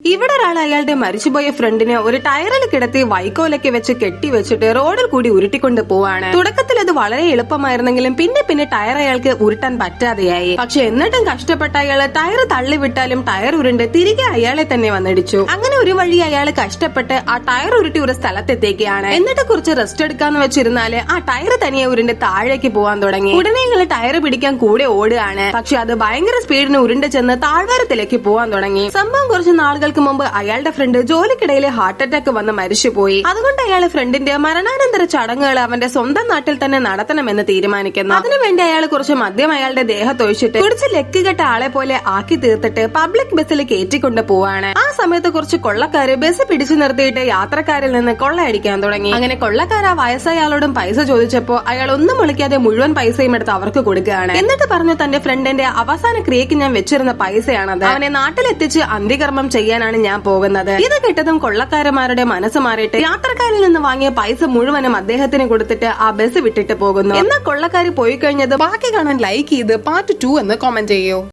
ഇവിടെ ഒരാൾ അയാളുടെ മരിച്ചുപോയ ഫ്രണ്ടിനെ ഒരു ടയറിൽ കിടത്തി വൈക്കോലൊക്കെ വെച്ച് കെട്ടിവെച്ചിട്ട് റോഡിൽ കൂടി ഉരുട്ടിക്കൊണ്ട് പോവാണ്. തുടക്കത്തിൽ അത് വളരെ എളുപ്പമായിരുന്നെങ്കിലും പിന്നെ ടയർ അയാൾക്ക് ഉരുട്ടാൻ പറ്റാതെയായി. പക്ഷെ എന്നിട്ടും കഷ്ടപ്പെട്ട അയാള് ടയർ തള്ളിവിട്ടാലും ടയർ ഉരുണ്ട് തിരികെ അയാളെ തന്നെ വന്നിടിച്ചു. അങ്ങനെ ഒരു വഴി അയാൾ കഷ്ടപ്പെട്ട് ആ ടയർ ഉരുട്ടി ഒരു സ്ഥലത്തെത്തേക്കാണ്. എന്നിട്ട് കുറച്ച് റെസ്റ്റ് എടുക്കാന്ന് വെച്ചിരുന്നാല് ആ ടയർ തനിയെ ഉരുണ്ട് താഴേക്ക് പോവാൻ തുടങ്ങി. ഉടനെ ഇയാള് ടയർ പിടിക്കാൻ കൂടെ ഓടുകയാണ്. പക്ഷെ അത് ഭയങ്കര സ്പീഡിന് ഉരുണ്ട് ചെന്ന് താഴ്വാരത്തിലേക്ക് പോവാൻ തുടങ്ങി. സംഭവം കുറച്ച് നാളുകൾക്ക് മുമ്പ് അയാളുടെ ഫ്രണ്ട് ജോലിക്കിടയിൽ ഹാർട്ട് അറ്റാക്ക് വന്ന് മരിച്ചുപോയി. അതുകൊണ്ട് അയാൾ ഫ്രണ്ടിന്റെ മരണാനന്തര ചടങ്ങുകൾ അവന്റെ സ്വന്തം നാട്ടിൽ തന്നെ നടത്തണമെന്ന് തീരുമാനിക്കുന്നു. അതിനുവേണ്ടി അയാൾ കുറച്ച് മദ്യം അയാളുടെ ദേഹത്തൊഴിച്ചിട്ട് കുടിച്ച് ലക്കുകെട്ട ആളെ പോലെ ആക്കി തീർത്തിട്ട് പബ്ലിക് ബസ്സിൽ കയറ്റിക്കൊണ്ട് പോവാണ്. ആ സമയത്ത് കുറച്ച് കൊള്ളക്കാര് ബസ് പിടിച്ചു നിർത്തിയിട്ട് യാത്രക്കാരിൽ നിന്ന് കൊള്ളയടിക്കാൻ തുടങ്ങി. അങ്ങനെ കൊള്ളക്കാർ ആ വയസ്സായ ആളോടും പൈസ ചോദിച്ചപ്പോ അയാൾ ഒന്നും വിളിക്കാതെ മുഴുവൻ പൈസയും എടുത്ത് അവർക്ക് കൊടുക്കുകയാണ്. എന്നിട്ട് പറഞ്ഞു തന്റെ ഫ്രണ്ടിന്റെ അവസാന ക്രിയക്ക് ഞാൻ വെച്ചിരുന്ന പൈസയാണത്, അവനെ നാട്ടിലെത്തിച്ച് അന്ത്യകർമ്മം ചെയ്യാനാണ് ഞാൻ പോകുന്നത്. ഇത് കേട്ടതും കൊള്ളക്കാരന്മാരുടെ മനസ്സ് മാറിയിട്ട് യാത്രക്കാരിൽ നിന്ന് വാങ്ങിയ പൈസ മുഴുവനും അദ്ദേഹത്തിന് കൊടുത്തിട്ട് ആ ബസ് വിട്ടിട്ട് പോകുന്നു. എന്നാൽ കൊള്ളക്കാര് പോയി കഴിഞ്ഞത് ബാക്കി കാണാൻ ലൈക്ക് ചെയ്ത് പാർട്ട് 2 എന്ന് കമന്റ് ചെയ്യൂ.